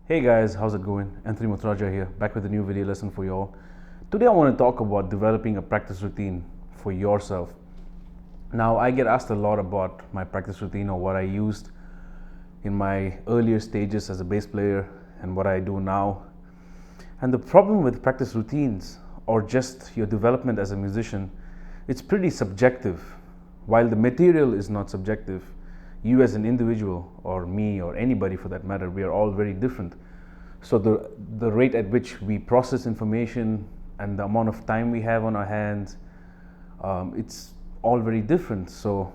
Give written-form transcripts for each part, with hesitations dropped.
Hey guys, how's it going? Anthony Muthurajah here, back with a new video lesson for you all. Today I want to talk about developing a practice routine for yourself. Now, I get asked a lot about my practice routine or what I used in my earlier stages as a bass player and what I do now. And the problem with practice routines or just your development as a musician, it's pretty subjective. While the material is not subjective, you as an individual, or me, or anybody for that matter, we are all very different. So the rate at which we process information and the amount of time we have on our hands, it's all very different. So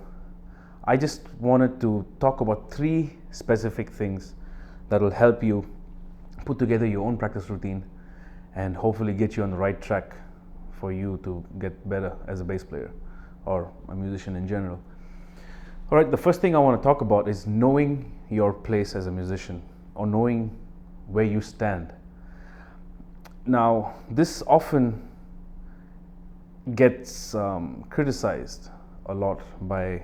I just wanted to talk about 3 specific things that will help you put together your own practice routine and hopefully get you on the right track for you to get better as a bass player or a musician in general. All right, the first thing I want to talk about is knowing your place as a musician or knowing where you stand. Now, this often gets criticized a lot by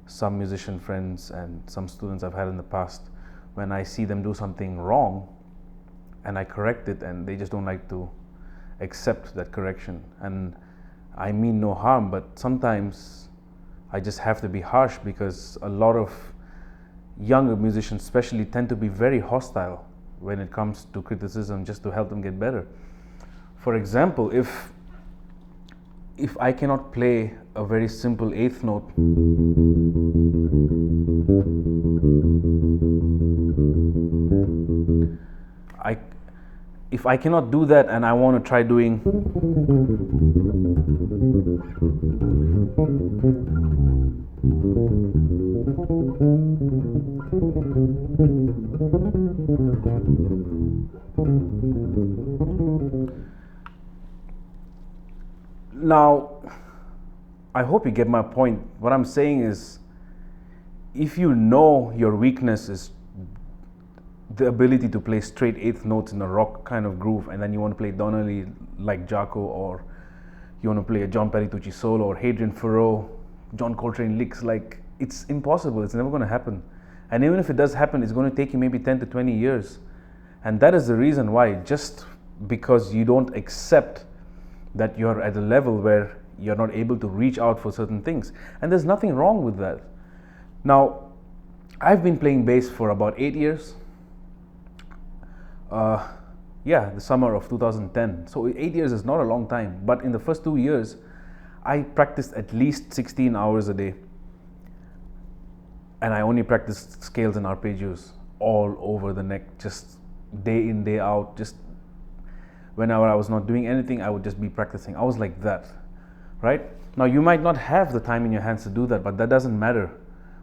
some musician friends and some students I've had in the past when I see them do something wrong and I correct it and they just don't like to accept that correction. And I mean no harm, but sometimes I just have to be harsh because a lot of younger musicians especially tend to be very hostile when it comes to criticism just to help them get better. For example, if I cannot play a very simple 8th note, if I cannot do that and I want to try doing now, I hope you get my point. What I'm saying is, if you know your weakness is the ability to play straight 8th notes in a rock kind of groove, and then you want to play Donnelly like Jaco, or you want to play a John Peritucci solo or Hadrian Furrow, John Coltrane licks, like, it's impossible. It's never going to happen. And even if it does happen, it's going to take you maybe 10 to 20 years. And that is the reason why, just because you don't accept that you're at a level where you're not able to reach out for certain things. And there's nothing wrong with that. Now, I've been playing bass for about 8 years. The summer of 2010. So 8 years is not a long time, but in the first 2 years, I practiced at least 16 hours a day. And I only practiced scales and arpeggios all over the neck, just day in, day out. Just whenever I was not doing anything, I would just be practicing. I was like that, right? Now, you might not have the time in your hands to do that, but that doesn't matter.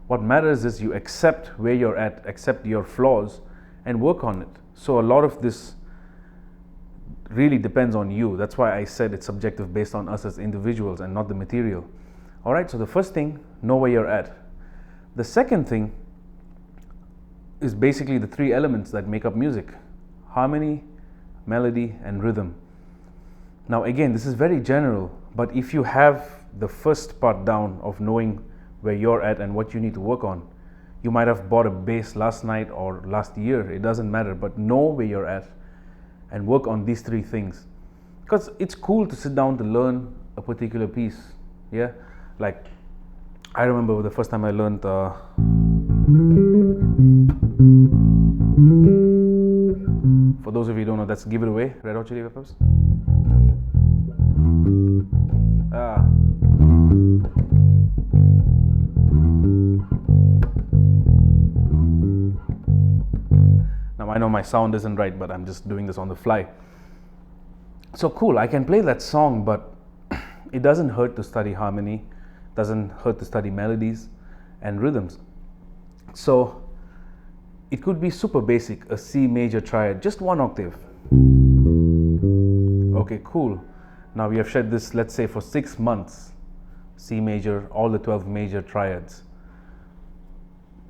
What matters is you accept where you're at, accept your flaws, and work on it. So a lot of this really depends on you. That's why I said it's subjective based on us as individuals and not the material. All right, so the first thing, know where you're at. The second thing is basically the 3 elements that make up music: harmony, melody, and rhythm. Now again, this is very general, but if you have the first part down of knowing where you're at and what you need to work on, you might have bought a bass last night or last year, it doesn't matter, but know where you're at and work on these 3 things. Because it's cool to sit down to learn a particular piece, yeah? Like, I remember the first time I learned for those of you who don't know, that's Give It Away, Red Hot Chili Peppers. Now I know my sound isn't right, but I'm just doing this on the fly. So cool, I can play that song, but it doesn't hurt to study harmony, doesn't hurt to study melodies and rhythms. So it could be super basic, a C major triad, just 1 octave. Okay, cool. Now we have shared this, let's say, for 6 months, C major, all the 12 major triads.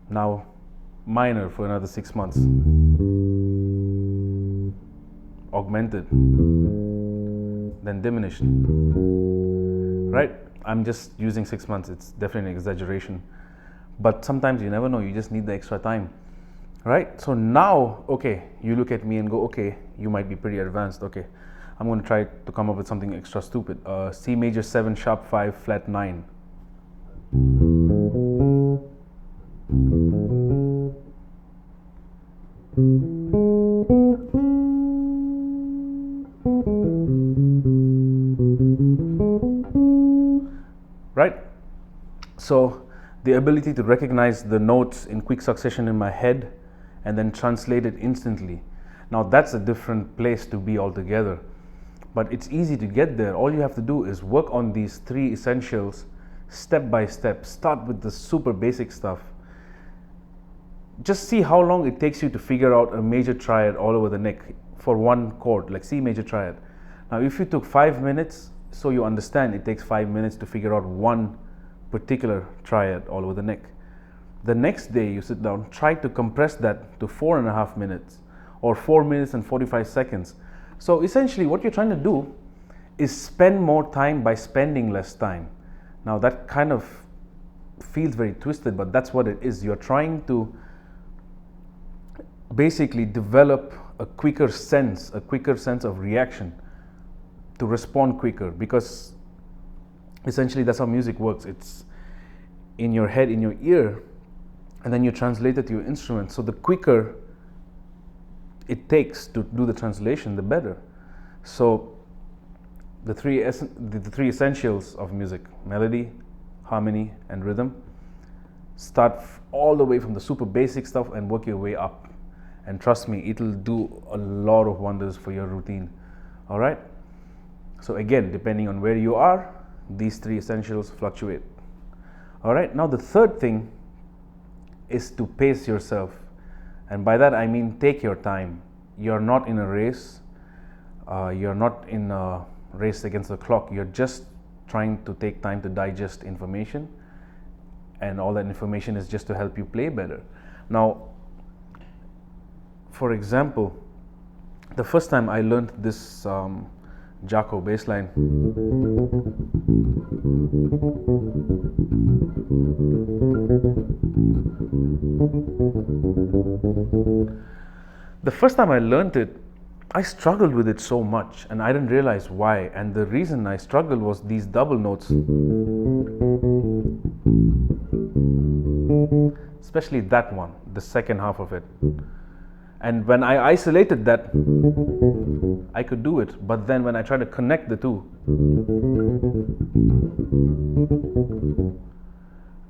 Now minor for another 6 months. Augmented, then diminished, right? I'm just using 6 months, it's definitely an exaggeration. But sometimes you never know, you just need the extra time. right? So now, okay, you look at me and go, okay, you might be pretty advanced. Okay, I'm going to try to come up with something extra stupid. C major 7 sharp 5 flat 9. Right? So the ability to recognize the notes in quick succession in my head and then translate it instantly. Now that's a different place to be altogether, but it's easy to get there. All you have to do is work on these 3 essentials step by step. Start with the super basic stuff. Just see how long it takes you to figure out a major triad all over the neck for one chord, like C major triad. Now if you took 5 minutes, so you understand it takes 5 minutes to figure out one particular triad all over the neck. The next day you sit down, try to compress that to 4.5 minutes or 4 minutes and 45 seconds. So essentially what you're trying to do is spend more time by spending less time. Now that kind of feels very twisted, but that's what it is. You're trying to basically develop a quicker sense of reaction, to respond quicker, because essentially that's how music works. It's in your head, in your ear, and then you translate it to your instrument. So the quicker it takes to do the translation, the better. So the three essentials of music: melody, harmony, and rhythm. Start all the way from the super basic stuff and work your way up. And trust me, it'll do a lot of wonders for your routine. All right? So again, depending on where you are, these 3 essentials fluctuate. All right? Now the third thing is to pace yourself. And by that I mean take your time. You're not in a race. You're not in a race against the clock. You're just trying to take time to digest information. And all that information is just to help you play better. Now, for example, the first time I learned this Jaco bass line, the first time I learned it, I struggled with it so much and I didn't realize why. And the reason I struggled was these double notes, especially that one, the second half of it. And when I isolated that, I could do it. But then when I tried to connect the two,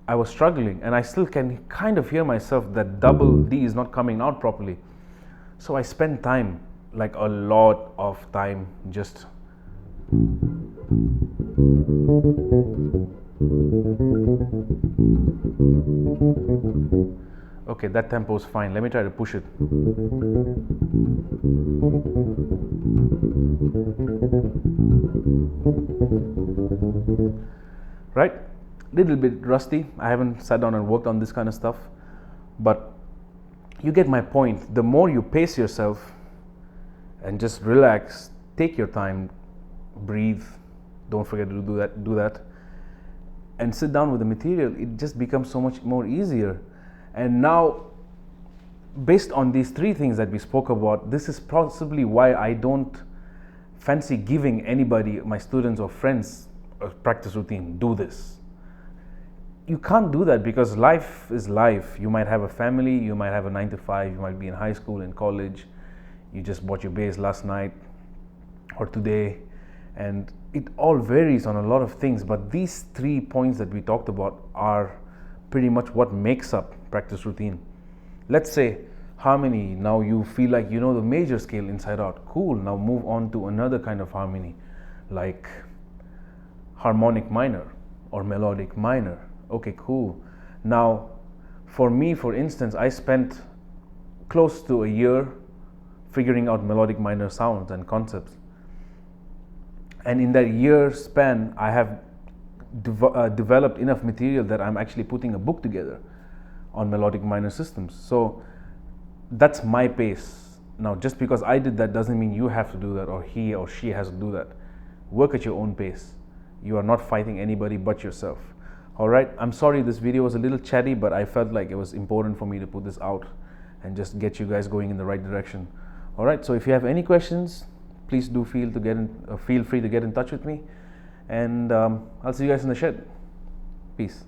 I was struggling. And I still can kind of hear myself that double D is not coming out properly. So I spent time, like a lot of time, just okay, that tempo is fine. Let me try to push it. Right? Little bit rusty. I haven't sat down and worked on this kind of stuff. But you get my point. The more you pace yourself and just relax, take your time, breathe, don't forget to do that, and sit down with the material, it just becomes so much more easier. And now, based on these 3 things that we spoke about, this is possibly why I don't fancy giving anybody, my students or friends, a practice routine. Do this. You can't do that because life is life. You might have a family, you might have a 9 to 5, you might be in high school, in college, you just bought your bass last night or today, and it all varies on a lot of things. But these 3 points that we talked about are pretty much what makes up practice routine. Let's say harmony. Now you feel like you know the major scale inside out. Cool. Now move on to another kind of harmony, like harmonic minor or melodic minor. Okay, cool. Now, for me, for instance, I spent close to a year figuring out melodic minor sounds and concepts. And in that year span, I have developed enough material that I'm actually putting a book together on melodic minor systems. So that's my pace. Now, just because I did that doesn't mean you have to do that, or he or she has to do that. Work at your own pace. You are not fighting anybody but yourself. All right, I'm sorry this video was a little chatty, but I felt like it was important for me to put this out and just get you guys going in the right direction. All right, so if you have any questions, please do feel free to get in touch with me, and I'll see you guys in the shed. Peace.